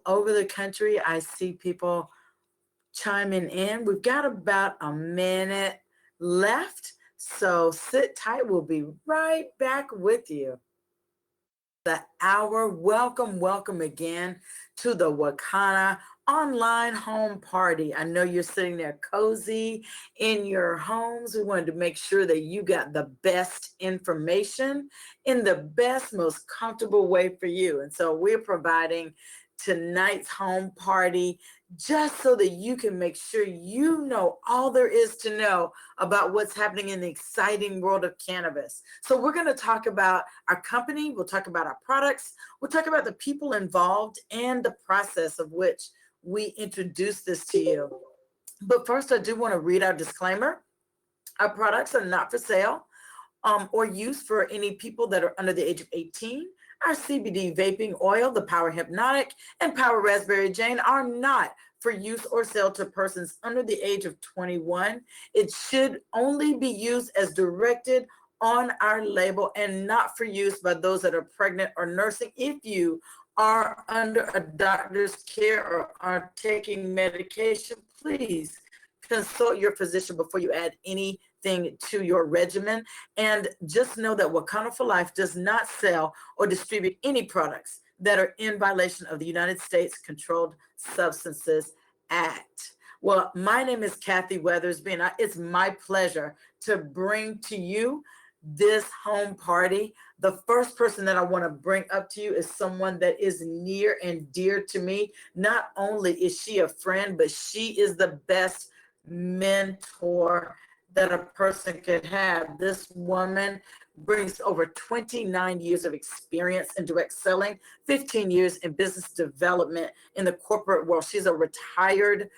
over the country. I see people chiming in. We've got about a minute left, so sit tight. We'll be right back with you. The hour. Welcome again to the Wakana online home party. I know you're sitting there cozy in your homes. We wanted to make sure that you got the best information in the best, most comfortable way for you. And so we're providing tonight's home party just so that you can make sure you know all there is to know about what's happening in the exciting world of cannabis. So we're going to talk about our company, we'll talk about our products, we'll talk about the people involved and the process of which we introduce this to you. But first, I do want to read our disclaimer. Our products are not for sale or use for any people that are under the age of 18. Our CBD vaping oil, the Power Hypnotic, and Power Raspberry Jane are not for use or sale to persons under the age of 21. It should only be used as directed on our label and not for use by those that are pregnant or nursing. If you are under a doctor's care or are taking medication, please consult your physician before you add anything to your regimen. And just know that Wakana for Life does not sell or distribute any products that are in violation of the United States Controlled Substances Act. Well, my name is Kathy Weathersby, and it's my pleasure to bring to you this home party. The first person that I want to bring up to you is someone that is near and dear to me. Not only is she a friend, but she is the best mentor that a person could have. This woman brings over 29 years of experience in direct selling, 15 years in business development in the corporate world. She's a retired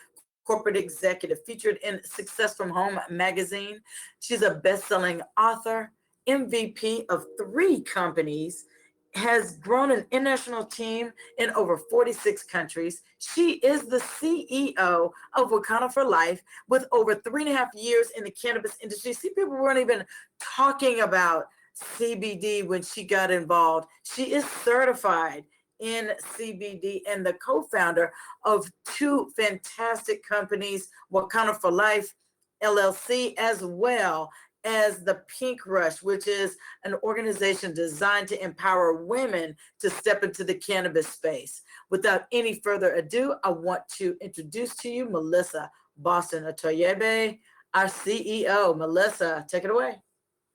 corporate executive featured in Success from Home magazine. She's a best-selling author, MVP of 3 companies, has grown an international team in over 46 countries. She is the CEO of Wakana for Life with over 3.5 years in the cannabis industry. See, people weren't even talking about CBD when she got involved. She is certified in CBD and the co-founder of 2 fantastic companies, Wakana for Life LLC, as well as the Pink Rush, which is an organization designed to empower women to step into the cannabis space. Without any further ado, I want to introduce to you Melissa Boston Atoyebe, our CEO. Melissa, take it away.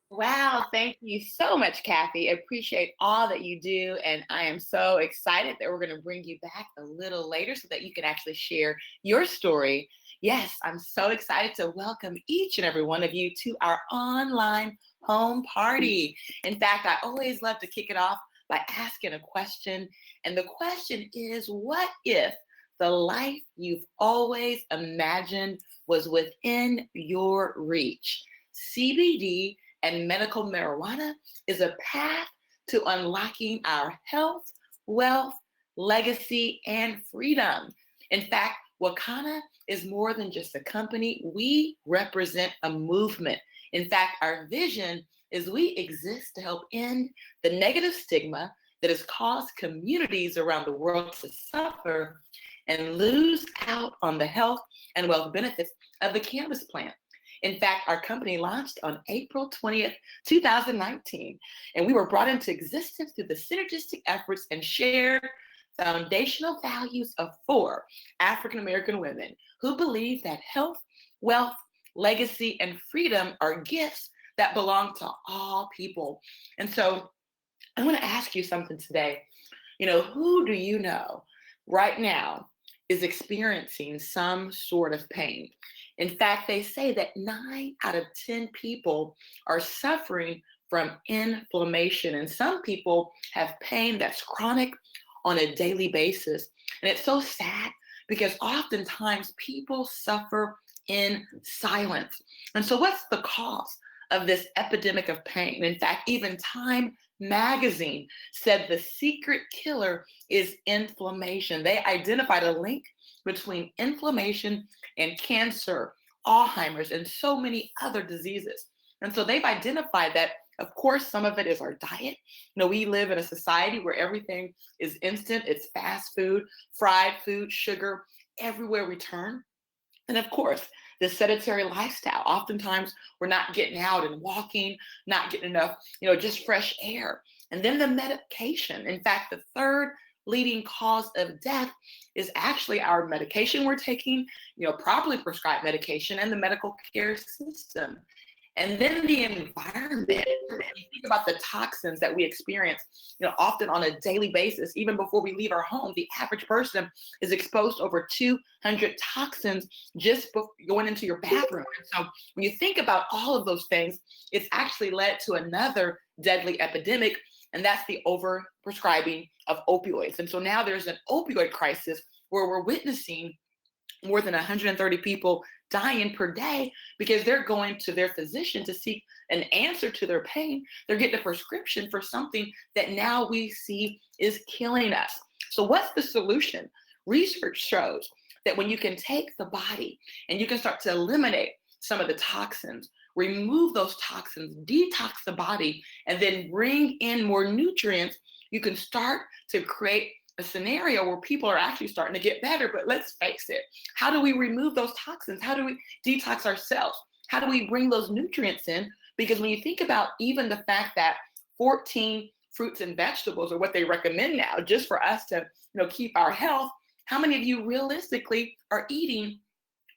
Wow, thank you so much, Kathy. I appreciate all that you do. And I am so excited that we're going to bring you back a little later so that you can actually share your story. Yes, I'm so excited to welcome each and every one of you to our online home party. In fact, I always love to kick it off by asking a question. And the question is, what if the life you've always imagined was within your reach? CBD and medical marijuana is a path to unlocking our health, wealth, legacy, and freedom. In fact, Wakana is more than just a company. We represent a movement. In fact, our vision is we exist to help end the negative stigma that has caused communities around the world to suffer and lose out on the health and wealth benefits of the cannabis plant. In fact, our company launched on April 20th, 2019, and we were brought into existence through the synergistic efforts and shared foundational values of 4 African-American women who believe that health, wealth, legacy, and freedom are gifts that belong to all people. And so I want to ask you something today. Who do you know right now is experiencing some sort of pain? In fact, they say that 9 out of 10 people are suffering from inflammation, and some people have pain that's chronic on a daily basis. And it's so sad because oftentimes people suffer in silence. And so what's the cause of this epidemic of pain? In fact, even Time magazine said the secret killer is inflammation. They identified a link between inflammation and cancer, Alzheimer's, and so many other diseases. And so they've identified that Of course, some of it is our diet. We live in a society where everything is instant, it's fast food, fried food, sugar, everywhere we turn. And of course, the sedentary lifestyle. Oftentimes, we're not getting out and walking, not getting enough, just fresh air. And then the medication. In fact, the third leading cause of death is actually our medication we're taking, properly prescribed medication, and the medical care system. And then the environment. You think about the toxins that we experience, often on a daily basis. Even before we leave our home, the average person is exposed to over 200 toxins just going into your bathroom. And so when you think about all of those things, it's actually led to another deadly epidemic, and that's the overprescribing of opioids. And so now there's an opioid crisis where we're witnessing more than 130 people dying per day because they're going to their physician to seek an answer to their pain. They're getting a prescription for something that now we see is killing us. So what's the solution? Research shows that when you can take the body and you can start to eliminate some of the toxins, remove those toxins, detox the body, and then bring in more nutrients, you can start to create a scenario where people are actually starting to get better. But let's face it, how do we remove those toxins? How do we detox ourselves? How do we bring those nutrients in? Because when you think about even the fact that 14 fruits and vegetables are what they recommend now, just for us to keep our health, how many of you realistically are eating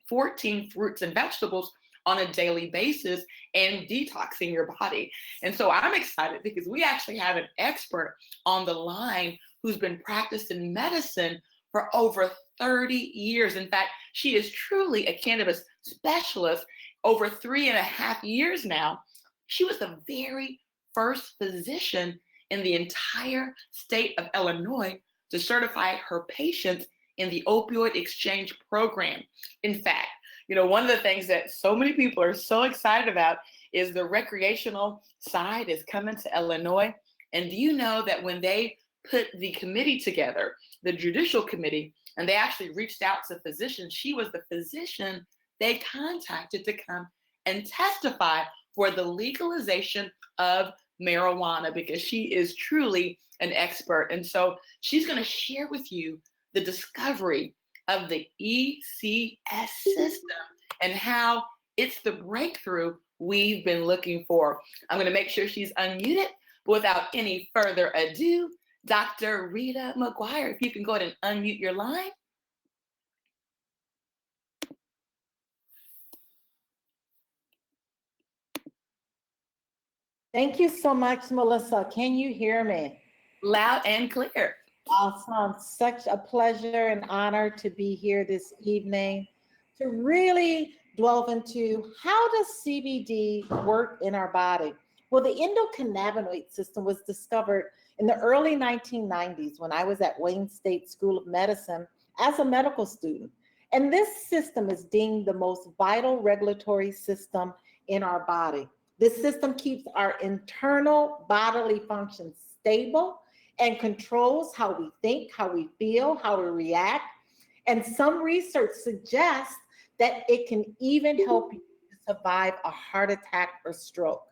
14 fruits and vegetables on a daily basis and detoxing your body? And so I'm excited because we actually have an expert on the line who's been practicing medicine for over 30 years. In fact, she is truly a cannabis specialist over 3.5 years now. She was the very first physician in the entire state of Illinois to certify her patients in the opioid exchange program. In fact, one of the things that so many people are so excited about is the recreational side is coming to Illinois. And do you know that when they put the committee together, the judicial committee, and they actually reached out to physicians, she was the physician they contacted to come and testify for the legalization of marijuana, because she is truly an expert. And so she's going to share with you the discovery of the ECS system and how it's the breakthrough we've been looking for. I'm going to make sure she's unmuted, but without any further ado, Dr. Rita McGuire, if you can go ahead and unmute your line. Thank you so much, Melissa. Can you hear me? Loud and clear. Awesome. Such a pleasure and honor to be here this evening to really delve into how does CBD work in our body. Well, the endocannabinoid system was discovered in the early 1990s when I was at Wayne State School of Medicine as a medical student. And this system is deemed the most vital regulatory system in our body. This system keeps our internal bodily functions stable and controls how we think, how we feel, how we react. And some research suggests that it can even help you survive a heart attack or stroke.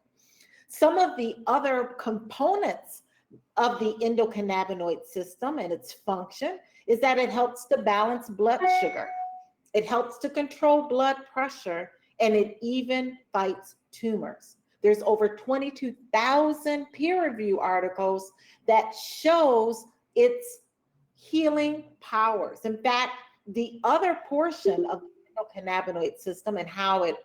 Some of the other components of the endocannabinoid system and its function is that it helps to balance blood sugar. It helps to control blood pressure, and it even fights tumors. There's over 22,000 peer-reviewed articles that shows its healing powers. In fact, the other portion of the endocannabinoid system and how it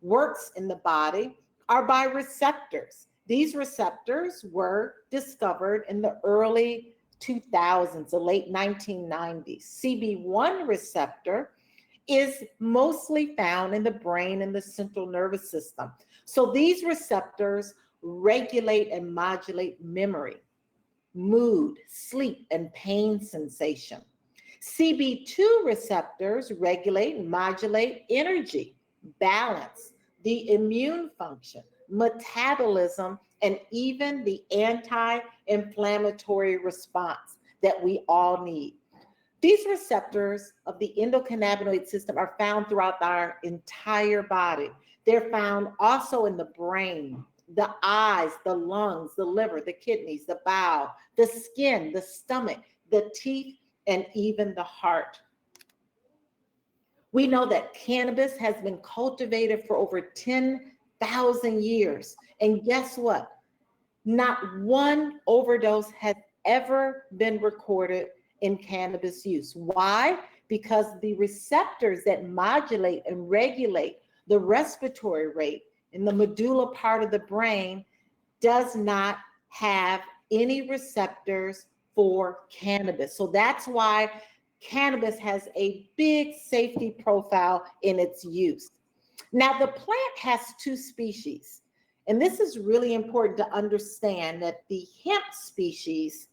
works in the body are by receptors. These receptors were discovered in the early 2000s, the late 1990s. CB1 receptor is mostly found in the brain and the central nervous system. So these receptors regulate and modulate memory, mood, sleep, and pain sensation. CB2 receptors regulate and modulate energy, balance, the immune function, metabolism, and even the anti-inflammatory response that we all need. These receptors of the endocannabinoid system are found throughout our entire body. They're found also in the brain, the eyes, the lungs, the liver, the kidneys, the bowel, the skin, the stomach, the teeth, and even the heart. We know that cannabis has been cultivated for over 10,000 years. And guess what? Not one overdose has ever been recorded in cannabis use. Why? Because the receptors that modulate and regulate the respiratory rate in the medulla part of the brain does not have any receptors for cannabis. So that's why cannabis has a big safety profile in its use. Now, the plant has two species, and this is really important to understand that the hemp species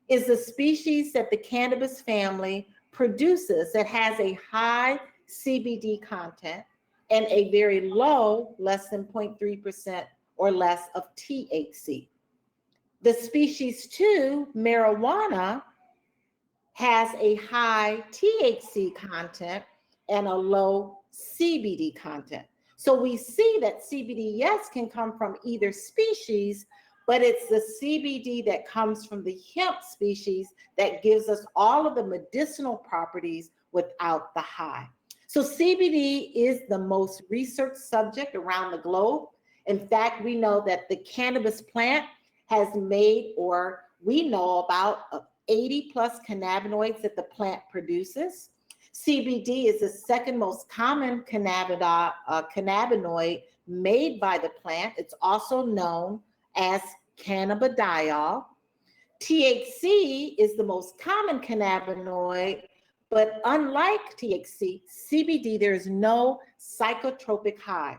is the species that the cannabis family produces that has a high CBD content and a very low, less than 0.3% or less of THC. The species 2, marijuana, has a high THC content and a low CBD content. So we see that CBD, yes, can come from either species, but it's the CBD that comes from the hemp species that gives us all of the medicinal properties without the high. So CBD is the most researched subject around the globe. In fact, we know that the cannabis plant has made, or we know about 80 plus cannabinoids that the plant produces. CBD is the second most common cannabinoid made by the plant. It's also known as cannabidiol. THC is the most common cannabinoid, but unlike THC, CBD, there is no psychotropic high.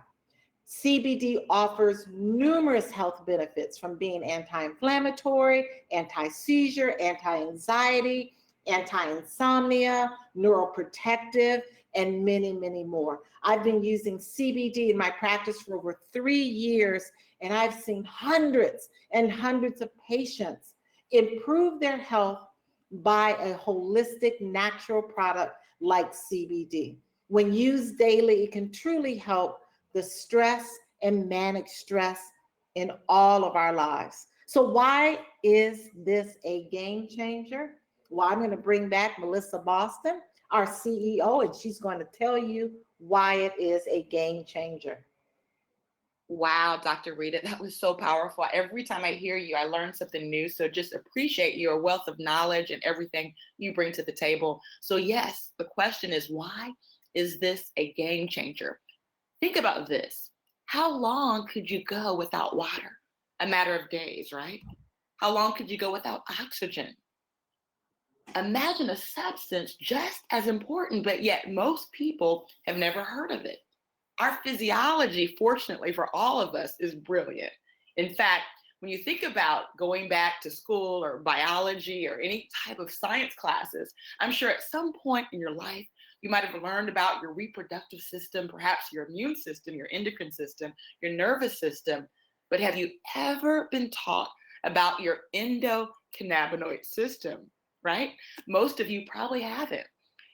CBD offers numerous health benefits, from being anti-inflammatory, anti-seizure, anti-anxiety, anti-insomnia, neuroprotective, and many, many more. I've been using CBD in my practice for over 3 years, and I've seen hundreds and hundreds of patients improve their health by a holistic, natural product like CBD. When used daily, it can truly help the stress and manic stress in all of our lives. So why is this a game changer? Well, I'm going to bring back Melissa Boston, our CEO, and she's going to tell you why it is a game changer. Wow, Dr. Rita, that was so powerful. Every time I hear you, I learn something new. So just appreciate your wealth of knowledge and everything you bring to the table. So yes, the question is, why is this a game changer? Think about this. How long could you go without water? A matter of days, right? How long could you go without oxygen? Imagine a substance just as important, but yet most people have never heard of it. Our physiology, fortunately for all of us, is brilliant. In fact, when you think about going back to school or biology or any type of science classes, I'm sure at some point in your life, you might have learned about your reproductive system, perhaps your immune system, your endocrine system, your nervous system. But have you ever been taught about your endocannabinoid system, right? Most of you probably haven't.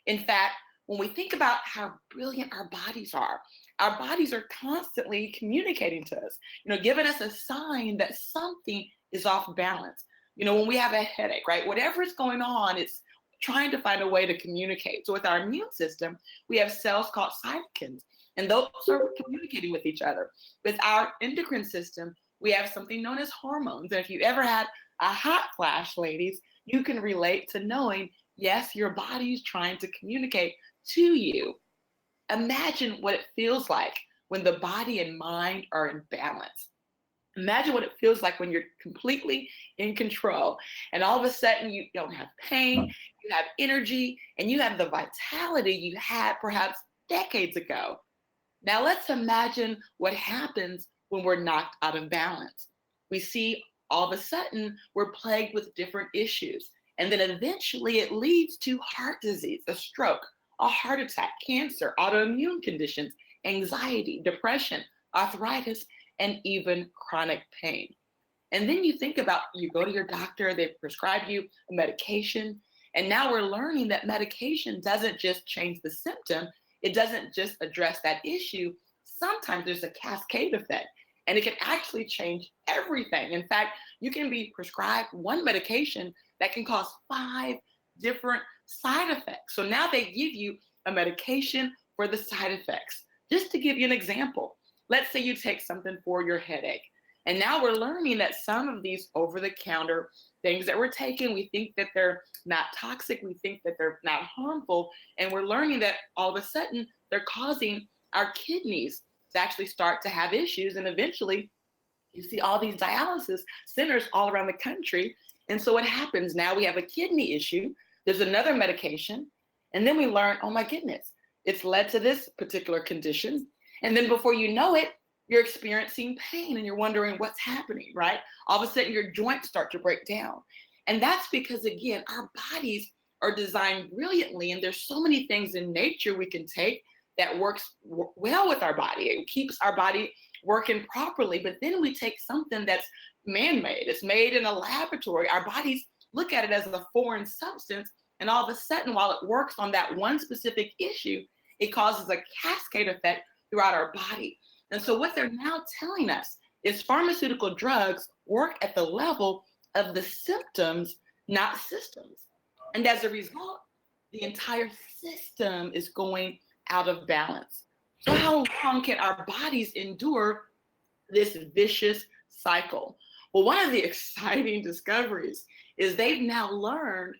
In fact, when we think about how brilliant our bodies are constantly communicating to us, giving us a sign that something is off balance. When we have a headache, right? Whatever is going on, it's trying to find a way to communicate. So with our immune system, we have cells called cytokines, and those are communicating with each other. With our endocrine system, we have something known as hormones. And if you ever had a hot flash, ladies, you can relate to knowing, yes, your body's trying to communicate to you. Imagine what it feels like when the body and mind are in balance. Imagine what it feels like when you're completely in control, and all of a sudden you don't have pain, you have energy, and you have the vitality you had perhaps decades ago. Now let's imagine what happens when we're knocked out of balance. We see all of a sudden we're plagued with different issues, and then eventually it leads to heart disease, a stroke, a heart attack, cancer, autoimmune conditions, anxiety, depression, arthritis, and even chronic pain. And then you think about, you go to your doctor, they prescribe you a medication, and now we're learning that medication doesn't just change the symptom, it doesn't just address that issue. Sometimes there's a cascade effect. And it can actually change everything. In fact, you can be prescribed one medication that can cause 5 different side effects. So now they give you a medication for the side effects. Just to give you an example, let's say you take something for your headache. And now we're learning that some of these over-the-counter things that we're taking, we think that they're not toxic, we think that they're not harmful, and we're learning that all of a sudden they're causing our kidneys to actually start to have issues, and eventually you see all these dialysis centers all around the country. And so what happens now, we have a kidney issue, there's another medication, and then we learn, oh my goodness, it's led to this particular condition. And then before you know it, you're experiencing pain and you're wondering what's happening, right? All of a sudden your joints start to break down. And that's because, again, our bodies are designed brilliantly, and there's so many things in nature we can take that works well with our body. It keeps our body working properly, but then we take something that's man-made. It's made in a laboratory. Our bodies look at it as a foreign substance, and all of a sudden, while it works on that one specific issue, it causes a cascade effect throughout our body. And so what they're now telling us is pharmaceutical drugs work at the level of the symptoms, not systems. And as a result, the entire system is going out of balance. So how long can our bodies endure this vicious cycle? Well, one of the exciting discoveries is they've now learned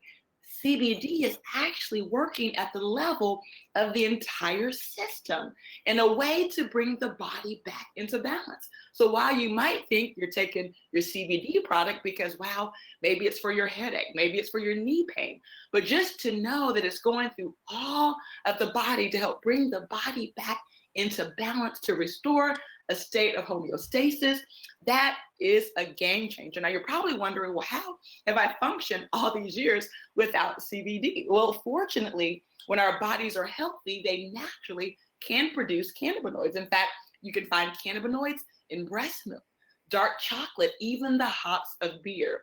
CBD is actually working at the level of the entire system in a way to bring the body back into balance. So while you might think you're taking your CBD product because, wow, maybe it's for your headache, maybe it's for your knee pain, but just to know that it's going through all of the body to help bring the body back into balance, to restore a state of homeostasis, that is a game changer. Now you're probably wondering, well, how have I functioned all these years without CBD? Well, fortunately, when our bodies are healthy, they naturally can produce cannabinoids. In fact, you can find cannabinoids in breast milk, dark chocolate, even the hops of beer.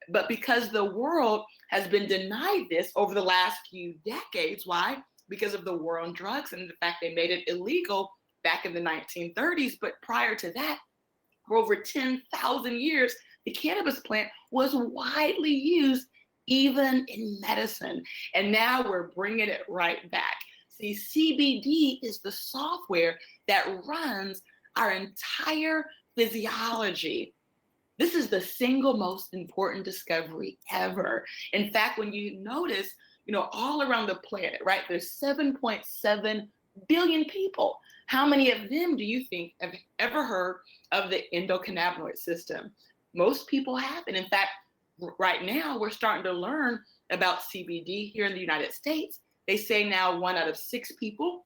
But because the world has been denied this over the last few decades, why? Because of the war on drugs, and the fact they made it illegal back in the 1930s. But prior to that, for over 10,000 years, the cannabis plant was widely used even in medicine. And now we're bringing it right back. See, CBD is the software that runs our entire physiology. This is the single most important discovery ever. In fact, when you notice, all around the planet, right, there's 7.7 billion people. How many of them do you think have ever heard of the endocannabinoid system? Most people haven't. In fact, right now, we're starting to learn about CBD here in the United States. They say now 1 out of 6 people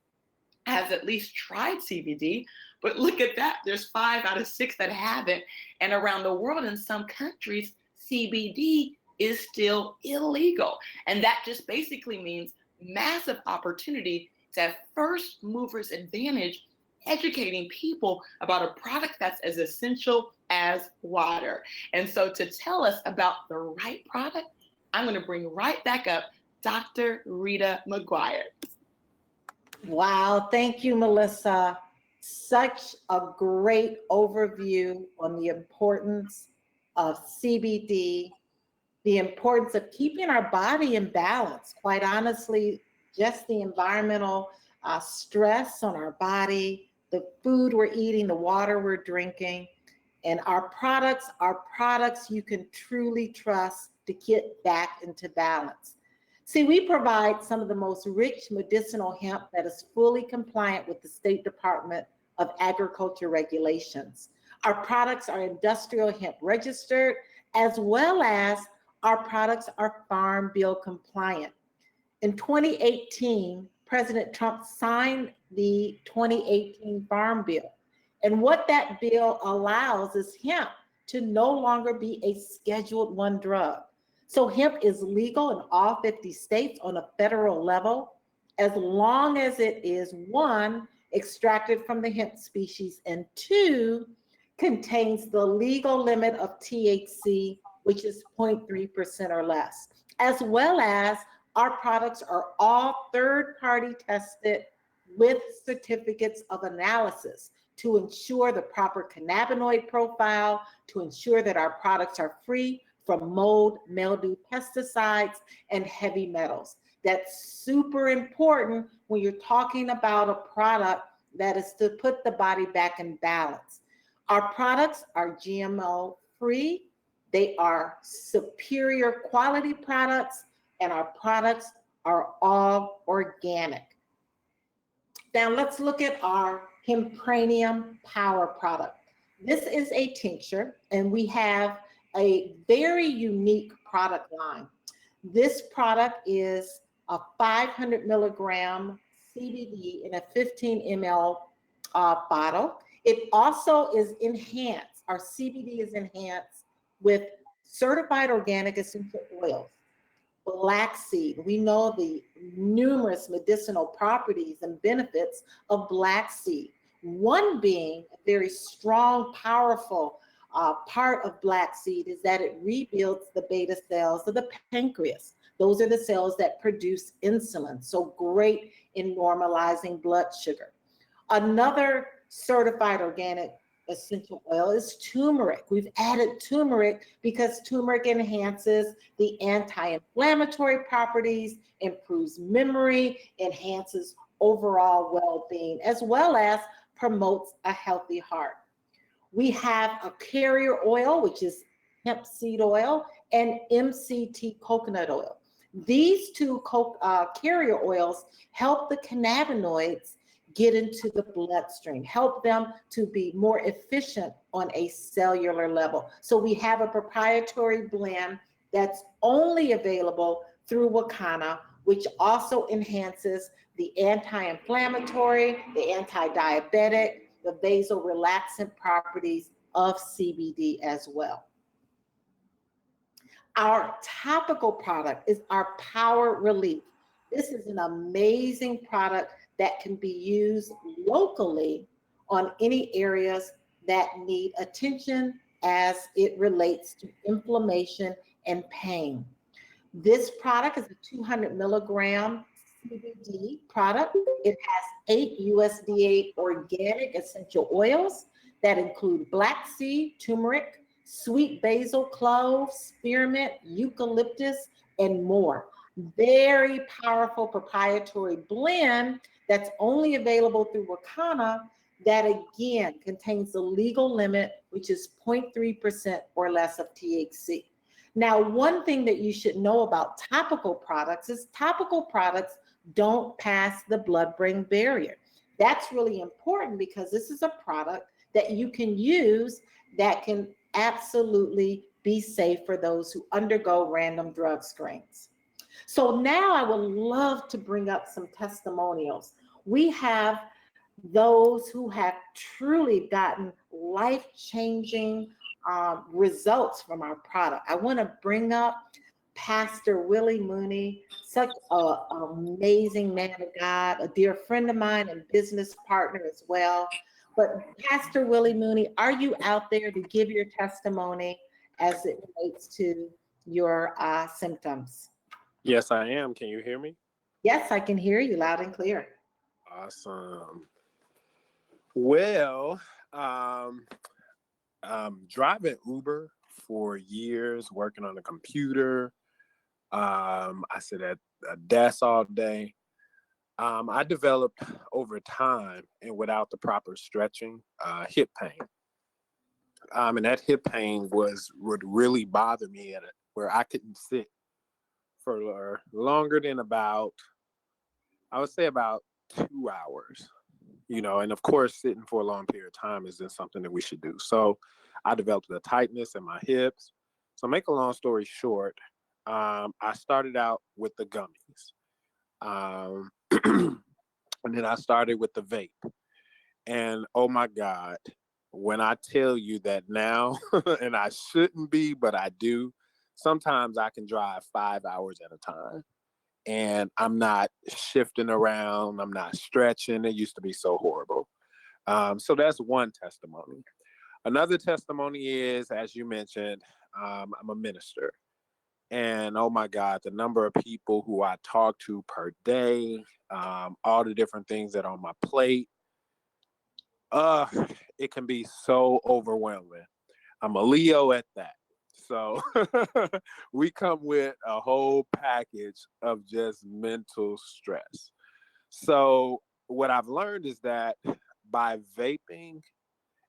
has at least tried CBD, but look at that. There's 5 out of 6 that haven't. And around the world, in some countries, CBD is still illegal. And that just basically means massive opportunity to have first movers advantage, educating people about a product that's as essential as water. And so to tell us about the right product, I'm going to bring right back up Dr. Rita McGuire. Wow, thank you, Melissa. Such a great overview on the importance of CBD, the importance of keeping our body in balance. Quite honestly, just the environmental stress on our body, the food we're eating, the water we're drinking, and our products you can truly trust to get back into balance. See, we provide some of the most rich medicinal hemp that is fully compliant with the State Department of Agriculture regulations. Our products are industrial hemp registered, as well as our products are Farm Bill compliant. In 2018, President Trump signed the 2018 Farm Bill. And what that bill allows is hemp to no longer be a Scheduled I drug. So hemp is legal in all 50 states on a federal level, as long as it is 1, extracted from the hemp species, and 2, contains the legal limit of THC, which is 0.3% or less, as well as our products are all third-party tested with certificates of analysis. to ensure the proper cannabinoid profile, to ensure that our products are free from mold, mildew, pesticides, and heavy metals. That's super important when you're talking about a product that is to put the body back in balance. Our products are GMO free. They are superior quality products, and our products are all organic. Now let's look at our Hempranium Power product. This is a tincture, and we have a very unique product line. This product is a 500 milligram CBD in a 15 ml bottle. It also is enhanced. Our CBD is enhanced with certified organic essential oils, black seed. We know the numerous medicinal properties and benefits of black seed. One being a very strong, powerful part of black seed is that it rebuilds the beta cells of the pancreas. Those are the cells that produce insulin, so great in normalizing blood sugar. Another certified organic essential oil is turmeric. We've added turmeric because turmeric enhances the anti-inflammatory properties, improves memory, enhances overall well-being, as well as promotes a healthy heart. We have a carrier oil, which is hemp seed oil, and MCT coconut oil. These two carrier oils help the cannabinoids get into the bloodstream, help them to be more efficient on a cellular level. So we have a proprietary blend that's only available through Wakana, which also enhances the anti-inflammatory, the anti-diabetic, the vasorelaxant properties of CBD as well. Our topical product is our Power Relief. This is an amazing product that can be used locally on any areas that need attention as it relates to inflammation and pain. This product is a 200 milligram CBD product. It has 8 USDA organic essential oils that include black seed, turmeric, sweet basil, cloves, spearmint, eucalyptus, and more. Very powerful proprietary blend that's only available through Wakana that again contains the legal limit, which is 0.3% or less of THC. Now, one thing that you should know about topical products is topical products don't pass the blood-brain barrier. That's really important because this is a product that you can use that can absolutely be safe for those who undergo random drug screens. So now I would love to bring up some testimonials. We have those who have truly gotten life-changing results from our product. I want to bring up Pastor Willie Mooney, such an amazing man of God, a dear friend of mine and business partner as well. But Pastor Willie Mooney, are you out there to give your testimony as it relates to your symptoms? Yes, I am. Can you hear me? Yes, I can hear you loud and clear. Awesome. Well, driving Uber for years, working on a computer. I sit at a desk all day. I developed over time and without the proper stretching, hip pain. And that hip pain would really bother me where I couldn't sit for longer than about 2 hours, and of course, sitting for a long period of time isn't something that we should do. So I developed a tightness in my hips. So make a long story short, I started out with the gummies. And then I started with the vape. And oh my God, when I tell you that now, and I shouldn't be, but I do, sometimes I can drive 5 hours at a time. And I'm not shifting around. I'm not stretching. It used to be so horrible. So that's one testimony. Another testimony is, as you mentioned, I'm a minister. And oh my God, the number of people who I talk to per day, all the different things that are on my plate, Uh, it can be so overwhelming. I'm a Leo at that. So we come with a whole package of just mental stress. So what I've learned is that by vaping,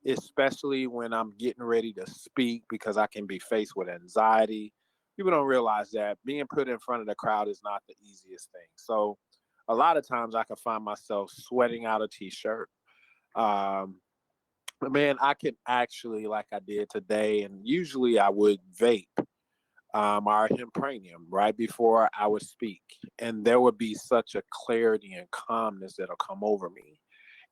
especially when I'm getting ready to speak, because I can be faced with anxiety, people don't realize that being put in front of the crowd is not the easiest thing. So a lot of times I can find myself sweating out a t-shirt. Um, but man, I can actually, like I did today, and usually I would vape our hempranium right before I would speak. And there would be such a clarity and calmness that'll come over me.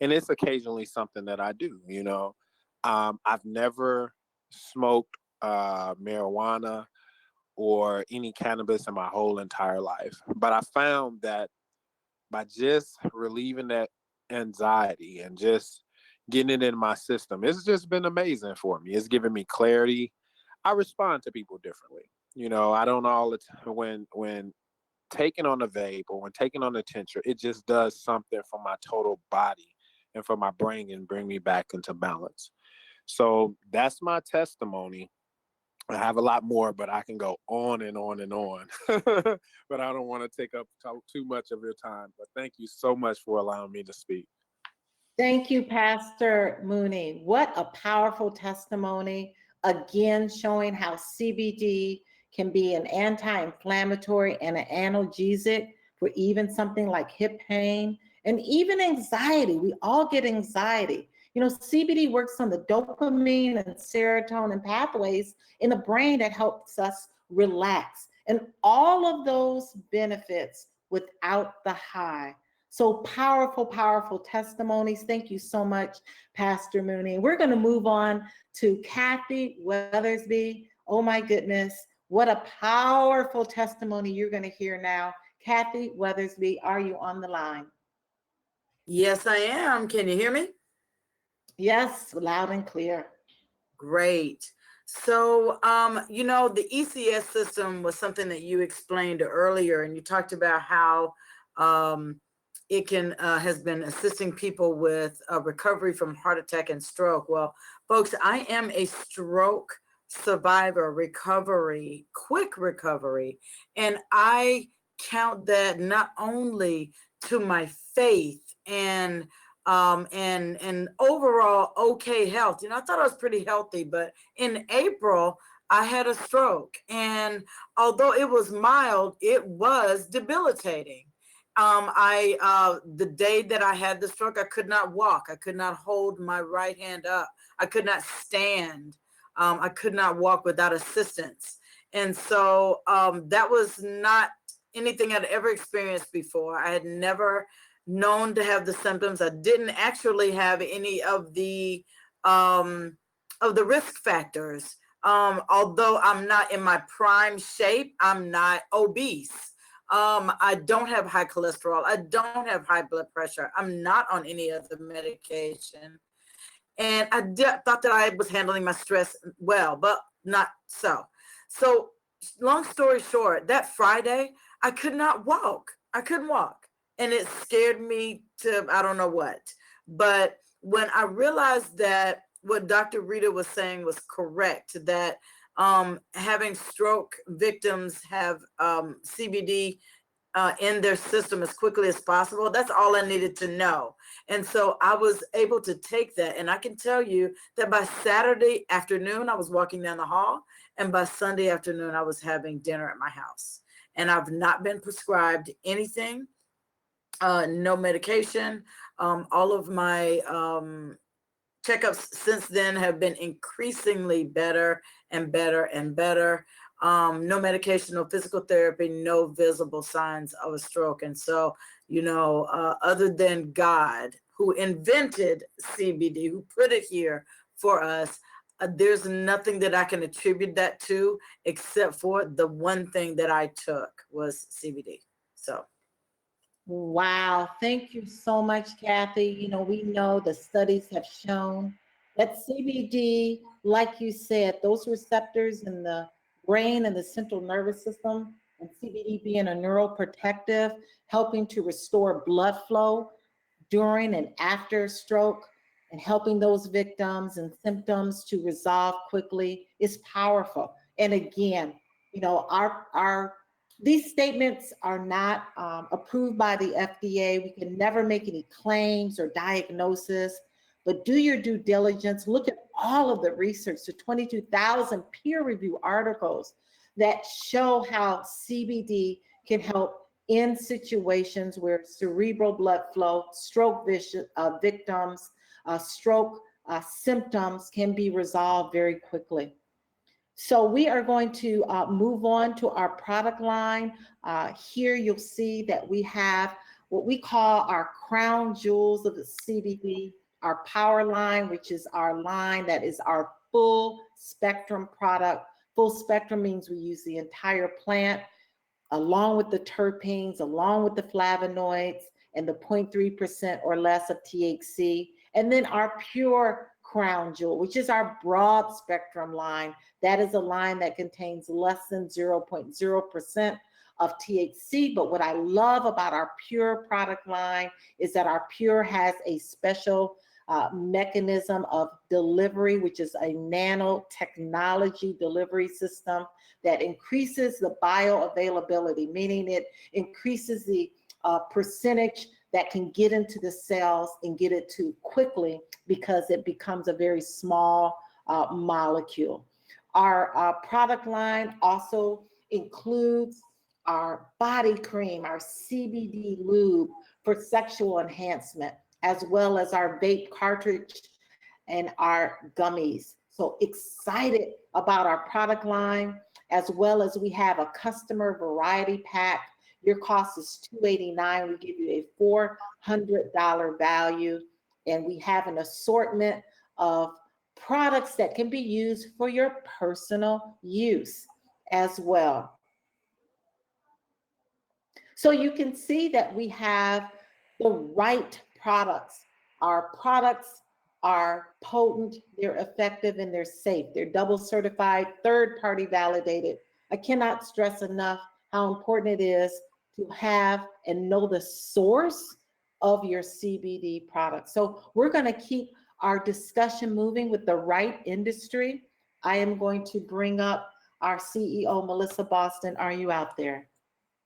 And it's occasionally something that I do, you know. I've never smoked marijuana or any cannabis in my whole entire life. But I found that by just relieving that anxiety and just getting it in my system, it's just been amazing for me. It's given me clarity. I respond to people differently. You know, I don't all the time when taking on a vape or when taking on a tincture, it just does something for my total body and for my brain and bring me back into balance. So that's my testimony. I have a lot more, but I can go on and on and on. But I don't want to take up too much of your time. But thank you so much for allowing me to speak. Thank you, Pastor Mooney. What a powerful testimony. Again, showing how CBD can be an anti-inflammatory and an analgesic for even something like hip pain and even anxiety. We all get anxiety. You know, CBD works on the dopamine and serotonin pathways in the brain that helps us relax. And all of those benefits without the high. So powerful, powerful testimonies. Thank you so much, Pastor Mooney. We're going to move on to Kathy Weathersby. Oh my goodness, what a powerful testimony you're going to hear now. Kathy Weathersby, are you on the line? Yes, I am. Can you hear me? Yes, loud and clear. Great. So, you know, the ECS system was something that you explained earlier, and you talked about how it can has been assisting people with recovery from heart attack and stroke. Well, folks, I am a stroke survivor, quick recovery, and I count that not only to my faith and overall okay health. You know, I thought I was pretty healthy, but in April I had a stroke, and although it was mild, it was debilitating. The day that I had the stroke, I could not walk. I could not hold my right hand up. I could not stand. I could not walk without assistance. And so that was not anything I'd ever experienced before. I had never known to have the symptoms. I didn't actually have any of the risk factors. Although I'm not in my prime shape, I'm not obese. I don't have high cholesterol. I don't have high blood pressure. I'm not on any other medication. And I thought that I was handling my stress well, but not so. So long story short, that Friday, I could not walk. I couldn't walk. And it scared me to, I don't know what. But when I realized that what Dr. Rita was saying was correct, that having stroke victims have CBD in their system as quickly as possible. That's all I needed to know. And so I was able to take that. And I can tell you that by Saturday afternoon, I was walking down the hall. And by Sunday afternoon, I was having dinner at my house. And I've not been prescribed anything, no medication. All of my checkups since then have been increasingly better and better and better. No medication, no physical therapy, no visible signs of a stroke. And so, you know, other than God, who invented CBD, who put it here for us, there's nothing that I can attribute that to except for the one thing that I took was CBD. So. Wow, thank you so much, Kathy. You know, we know the studies have shown that CBD, like you said, those receptors in the brain and the central nervous system, and CBD being a neuroprotective, helping to restore blood flow during and after stroke and helping those victims and symptoms to resolve quickly is powerful. And again, you know, these statements are not approved by the FDA. We can never make any claims or diagnosis, but do your due diligence. Look at all of the research, the 22,000 peer-reviewed articles that show how CBD can help in situations where cerebral blood flow, stroke victims, stroke symptoms can be resolved very quickly. So we are going to move on to our product line. Here you'll see that we have what we call our crown jewels of the CBD, our power line, which is our line that is our full spectrum product. Full spectrum means we use the entire plant along with the terpenes, along with the flavonoids and the 0.3% or less of THC. And then our pure crown jewel, which is our broad spectrum line. That is a line that contains less than 0.0% of THC. But what I love about our pure product line is that our pure has a special mechanism of delivery, which is a nanotechnology delivery system that increases the bioavailability, meaning it increases the percentage that can get into the cells and get it to quickly because it becomes a very small molecule. Our product line also includes our body cream, our CBD lube for sexual enhancement, as well as our vape cartridge and our gummies. So excited about our product line, as well as we have a customer variety pack. Your cost is $289. We give you a $400 value, and we have an assortment of products that can be used for your personal use as well. So you can see that we have the right products. Our products are potent, they're effective, and they're safe. They're double certified, third-party validated. I cannot stress enough how important it is to have and know the source of your CBD product. So we're going to keep our discussion moving with the right industry. I am going to bring up our CEO, Melissa Boston. Are you out there?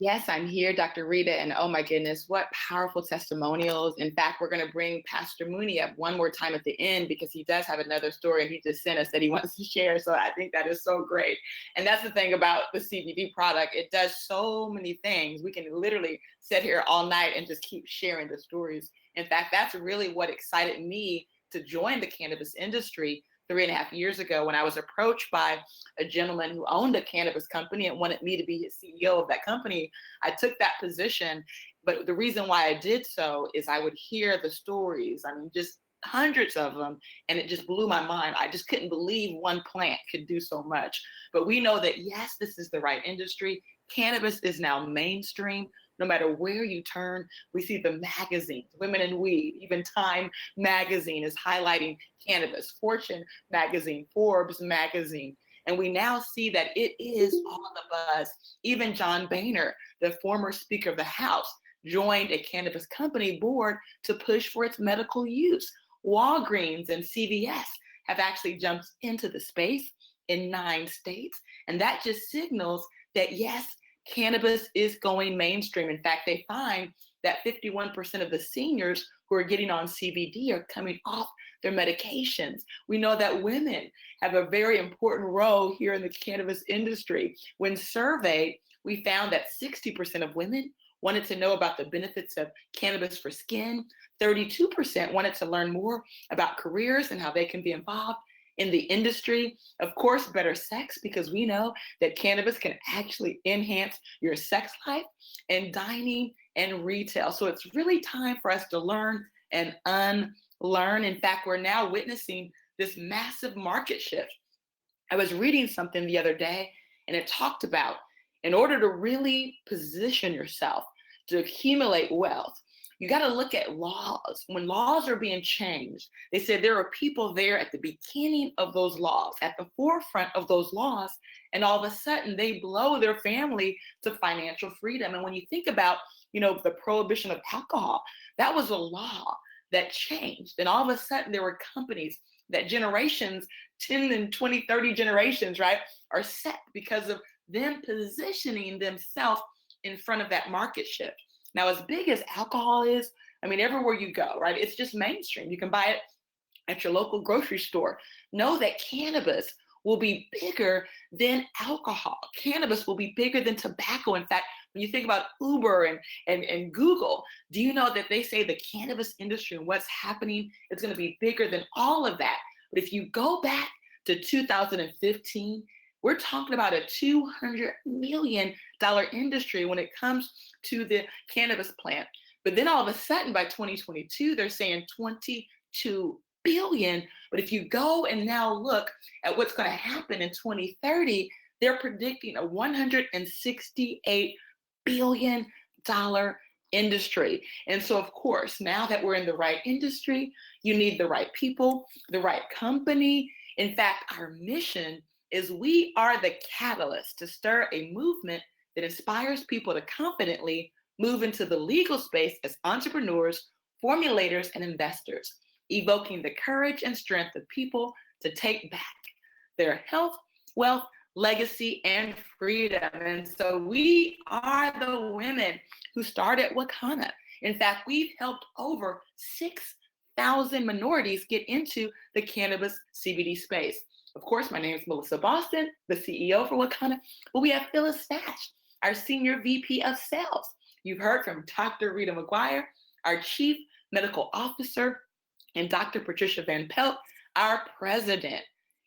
Yes, I'm here, Dr. Rita, and oh my goodness, what powerful testimonials. In fact, we're going to bring Pastor Mooney up one more time at the end because he does have another story and he just sent us that he wants to share. So I think that is so great. And that's the thing about the CBD product. It does so many things. We can literally sit here all night and just keep sharing the stories. In fact, that's really what excited me to join the cannabis industry 3.5 years ago when I was approached by a gentleman who owned a cannabis company and wanted me to be his CEO of that company. I took that position, but the reason why I did so is I would hear the stories. I mean, just hundreds of them, and it just blew my mind. I just couldn't believe one plant could do so much. But we know that, yes, this is the right industry. Cannabis is now mainstream. No matter where you turn, we see the magazines, Women in Weed, even Time magazine is highlighting cannabis, Fortune magazine, Forbes magazine. And we now see that it is on the buzz. Even John Boehner, the former Speaker of the House, joined a cannabis company board to push for its medical use. Walgreens and CVS have actually jumped into the space in 9 states. And that just signals that, yes, cannabis is going mainstream. In fact, they find that 51% of the seniors who are getting on CBD are coming off their medications. We know that women have a very important role here in the cannabis industry. When surveyed, we found that 60% of women wanted to know about the benefits of cannabis for skin. 32% wanted to learn more about careers and how they can be involved in the industry. Of course, better sex, because we know that cannabis can actually enhance your sex life, and dining and retail. So it's really time for us to learn and unlearn. In fact, we're now witnessing this massive market shift. I was reading something the other day, and it talked about in order to really position yourself to accumulate wealth, you got to look at laws. When laws are being changed, they said there are people there at the beginning of those laws, at the forefront of those laws, and all of a sudden they blow their family to financial freedom. And when you think about, the prohibition of alcohol, that was a law that changed. And all of a sudden, there were companies that generations, 10 and 20, 30 generations, right, are set because of them positioning themselves in front of that market shift. Now, as big as alcohol is, I mean, everywhere you go, right, it's just mainstream. You can buy it at your local grocery store. Know that cannabis will be bigger than alcohol. Cannabis will be bigger than tobacco. In fact, when you think about Uber and Google, do you know that they say the cannabis industry and what's happening is going to be bigger than all of that? But if you go back to 2015, we're talking about a $200 million industry when it comes to the cannabis plant. But then all of a sudden by 2022, they're saying 22 billion. But if you go and now look at what's going to happen in 2030, they're predicting a $168 billion industry. And so, of course, now that we're in the right industry, you need the right people, the right company. In fact, our mission is we are the catalyst to stir a movement that inspires people to confidently move into the legal space as entrepreneurs, formulators, and investors, evoking the courage and strength of people to take back their health, wealth, legacy, and freedom. And so we are the women who started Wakana. In fact, we've helped over 6,000 minorities get into the cannabis CBD space. Of course, my name is Melissa Boston, the CEO for Wakana, but we have Phyllis Stash, our Senior VP of Sales. You've heard from Dr. Rita McGuire, our Chief Medical Officer, and Dr. Patricia Van Pelt, our President.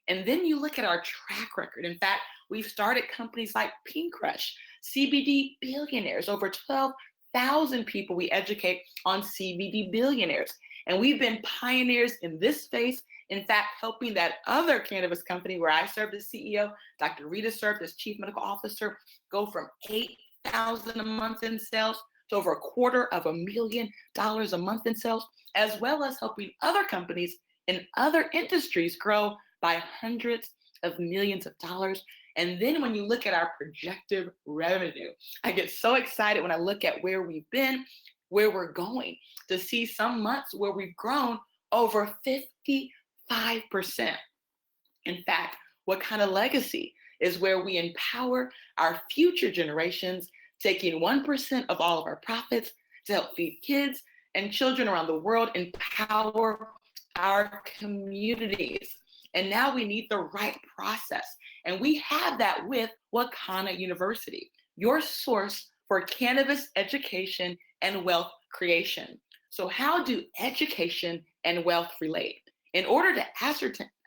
And then you look at our track record. In fact, we've started companies like Pink Crush, CBD Billionaires, over 12,000 people we educate on CBD Billionaires. And we've been pioneers in this space. In fact, helping that other cannabis company where I served as CEO, Dr. Rita served as Chief Medical Officer, go from 8,000 a month in sales to over $250,000 a month in sales, as well as helping other companies in other industries grow by hundreds of millions of dollars. And then when you look at our projected revenue, I get so excited when I look at where we've been, where we're going, to see some months where we've grown over 55%. In fact, what kind of legacy is where we empower our future generations, taking 1% of all of our profits to help feed kids and children around the world, empower our communities. And now we need the right process. And we have that with Wakana University, your source for cannabis education and wealth creation. So how do education and wealth relate? In order to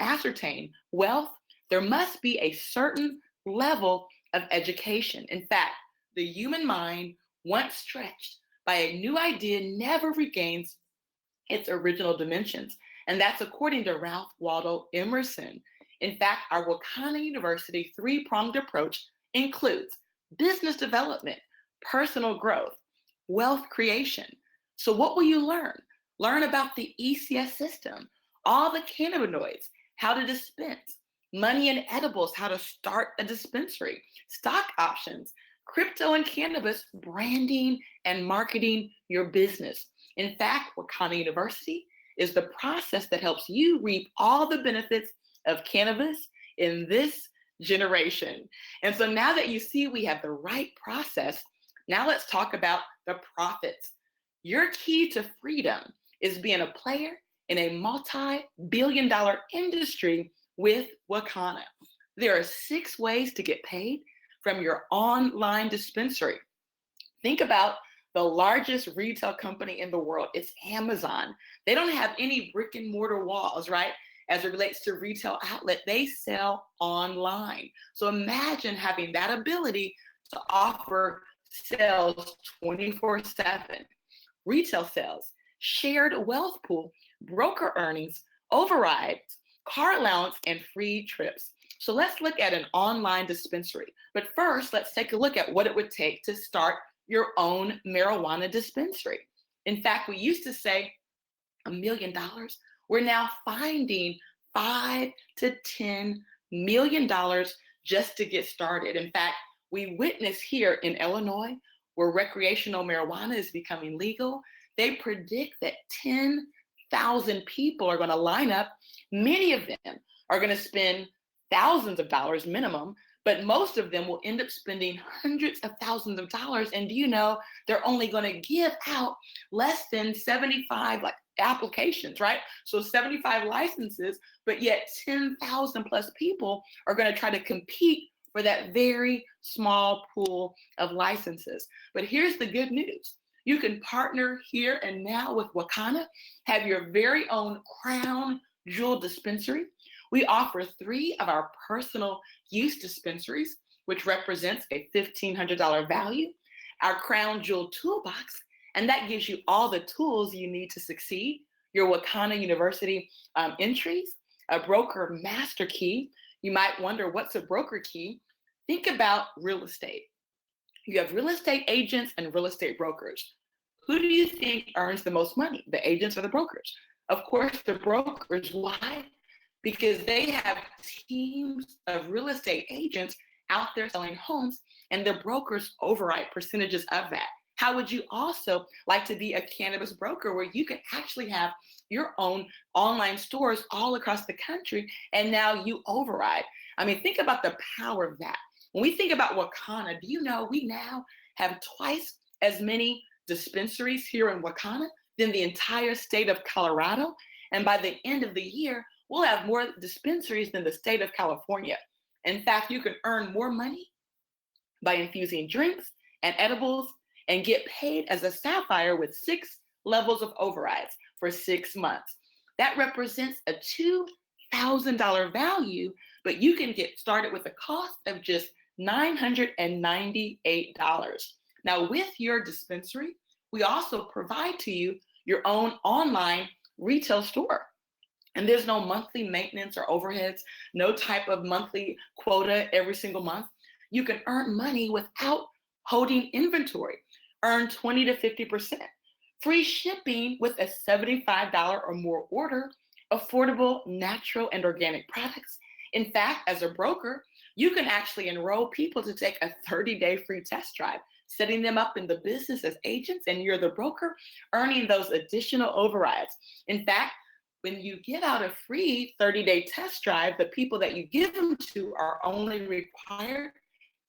ascertain wealth, there must be a certain level of education. In fact, the human mind, once stretched by a new idea, never regains its original dimensions. And that's according to Ralph Waldo Emerson. In fact, our Wakana University three-pronged approach includes business development, personal growth, wealth creation. So what will you learn? Learn about the ECS system, all the cannabinoids, how to dispense, money and edibles, how to start a dispensary, stock options, crypto and cannabis, branding and marketing your business. In fact, Wakana University is the process that helps you reap all the benefits of cannabis in this generation. And so now that you see we have the right process, now let's talk about the profits. Your key to freedom is being a player in a multi-billion-dollar industry with Wakana. There are 6 ways to get paid from your online dispensary. Think about the largest retail company in the world. It's Amazon. They don't have any brick and mortar walls, right? As it relates to retail outlet, they sell online. So imagine having that ability to offer sales 24/7. Retail sales, shared wealth pool, broker earnings, overrides, car allowance, and free trips. So let's look at an online dispensary. But first, let's take a look at what it would take to start your own marijuana dispensary. In fact, we used to say $1 million. We're now finding $5 to $10 million just to get started. In fact, we witness here in Illinois, where recreational marijuana is becoming legal, they predict that 10 2,000 people are going to line up. Many of them are going to spend thousands of dollars minimum, but most of them will end up spending hundreds of thousands of dollars. And do you know they're only going to give out less than 75 applications, right? So 75 licenses, but yet 10,000 plus people are going to try to compete for that very small pool of licenses. But here's the good news. You can partner here and now with Wakana, have your very own crown jewel dispensary. We offer 3 of our personal use dispensaries, which represents a $1,500 value, our crown jewel toolbox, and that gives you all the tools you need to succeed, your Wakana University entries, a broker master key. You might wonder, what's a broker key? Think about real estate. You have real estate agents and real estate brokers. Who do you think earns the most money, the agents or the brokers? Of course, the brokers. Why? Because they have teams of real estate agents out there selling homes, and the brokers override percentages of that. How would you also like to be a cannabis broker where you can actually have your own online stores all across the country, and now you override? I mean, think about the power of that. When we think about Wakana, do you know we now have twice as many dispensaries here in Wakana than the entire state of Colorado? And by the end of the year, we'll have more dispensaries than the state of California. In fact, you can earn more money by infusing drinks and edibles and get paid as a sapphire with 6 levels of overrides for 6 months. That represents a $2,000 value, but you can get started with a cost of just $998. Now, with your dispensary, we also provide to you your own online retail store. And there's no monthly maintenance or overheads, no type of monthly quota every single month. You can earn money without holding inventory, earn 20 to 50%, free shipping with a $75 or more order, affordable natural and organic products. In fact, as a broker, you can actually enroll people to take a 30-day free test drive, setting them up in the business as agents, and you're the broker earning those additional overrides. In fact, when you give out a free 30-day test drive, the people that you give them to are only required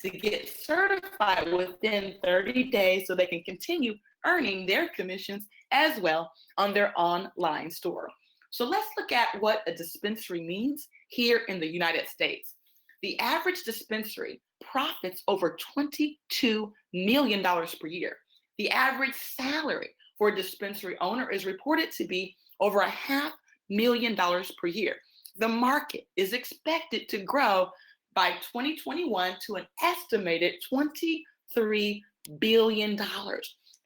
to get certified within 30 days so they can continue earning their commissions as well on their online store. So let's look at what a dispensary means here in the United States. The average dispensary profits over $22 million per year. The average salary for a dispensary owner is reported to be over $500,000 per year. The market is expected to grow by 2021 to an estimated $23 billion.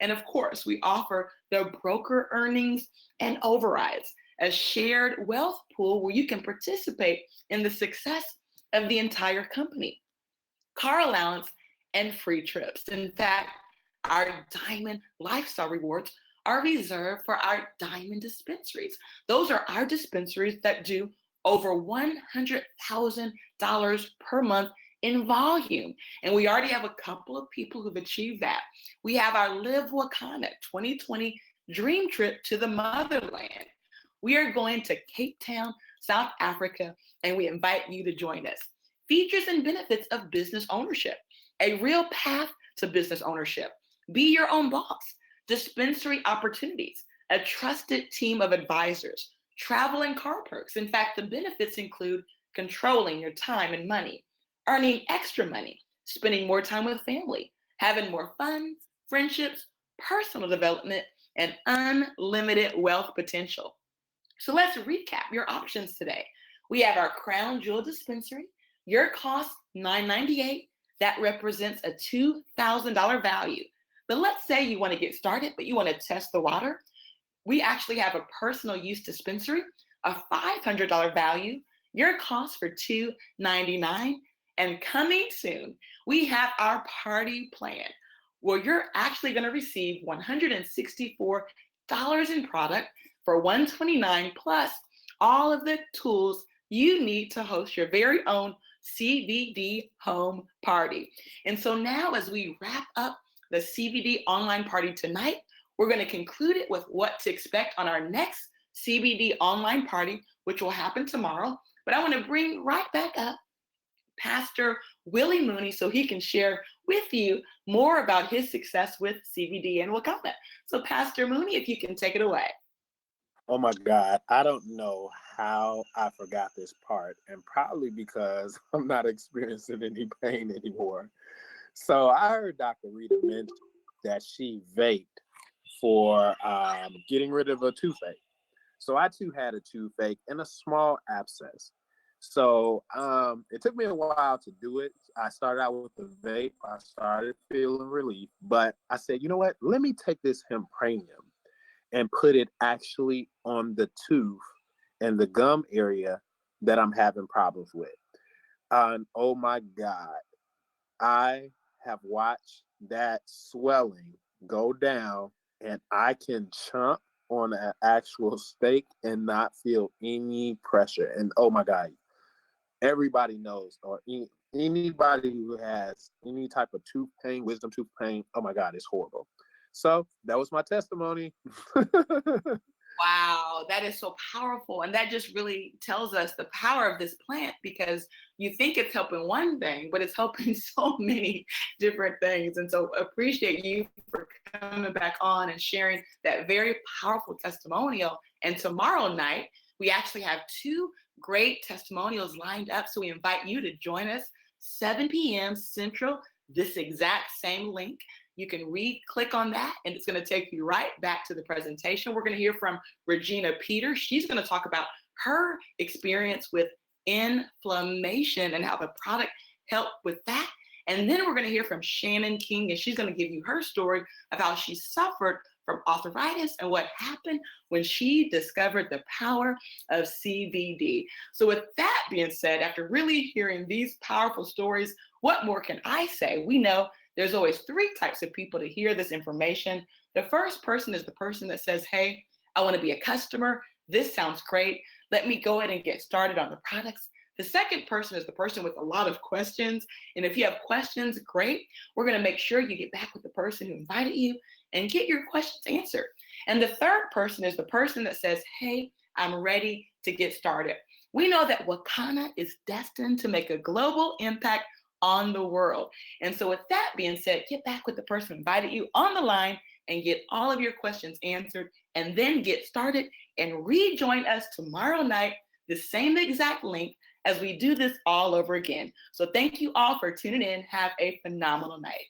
And of course, we offer the broker earnings and overrides, a shared wealth pool where you can participate in the success of the entire company, car allowance, and free trips. In fact, our diamond lifestyle rewards are reserved for our diamond dispensaries. Those are our dispensaries that do over $100,000 per month in volume. And we already have a couple of people who've achieved that. We have our Live Wakana 2020 dream trip to the motherland. We are going to Cape Town, South Africa, and we invite you to join us. Features and benefits of business ownership, a real path to business ownership. Be your own boss. Dispensary opportunities, a trusted team of advisors, travel and car perks. In fact, the benefits include controlling your time and money, earning extra money, spending more time with family, having more fun, friendships, personal development, and unlimited wealth potential. So let's recap your options today. We have our Crown Jewel Dispensary. Your cost $998. That represents a $2,000 value. But let's say you want to get started, but you want to test the water. We actually have a personal use dispensary, a $500 value. Your cost for $299. And coming soon, we have our party plan where you're actually going to receive $164 in product for $129 plus all of the tools you need to host your very own CBD home party. And so now as we wrap up the CBD online party tonight, we're going to conclude it with what to expect on our next CBD online party, which will happen tomorrow. But I want to bring right back up Pastor Willie Mooney so he can share with you more about his success with CBD and Wakanda. So Pastor Mooney, if you can take it away. Oh my God, I don't know how I forgot this part, and probably because I'm not experiencing any pain anymore. So I heard Dr. Rita mention that she vaped for getting rid of a toothache. So I too had a toothache and a small abscess. So it took me a while to do it. I started out with the vape. I started feeling relief, but I said, you know what? Let me take this hempranium and put it actually on the tooth and the gum area that I'm having problems with. And oh my God, I have watched that swelling go down, and I can chomp on an actual steak and not feel any pressure. And oh my God, everybody knows, or anybody who has any type of tooth pain, wisdom tooth pain, oh my God, it's horrible. So that was my testimony. Wow, that is so powerful. And that just really tells us the power of this plant, because you think it's helping one thing, but it's helping so many different things. And so appreciate you for coming back on and sharing that very powerful testimonial. And tomorrow night, we actually have 2 great testimonials lined up. So we invite you to join us 7 p.m. Central, this exact same link. You can click on that, and it's going to take you right back to the presentation. We're going to hear from Regina Peters. She's going to talk about her experience with inflammation and how the product helped with that. And then we're going to hear from Shannon King, and she's going to give you her story of how she suffered from arthritis and what happened when she discovered the power of CBD. So with that being said, after really hearing these powerful stories, what more can I say? We know there's always 3 types of people to hear this information. The first person is the person that says, hey, I want to be a customer. This sounds great. Let me go ahead and get started on the products. The second person is the person with a lot of questions. And if you have questions, great. We're going to make sure you get back with the person who invited you and get your questions answered. And the third person is the person that says, hey, I'm ready to get started. We know that Wakanda is destined to make a global impact on the world. And so with that being said, get back with the person who invited you on the line and get all of your questions answered, and then get started and rejoin us tomorrow night, the same exact link, as we do this all over again. So thank you all for tuning in. Have a phenomenal night.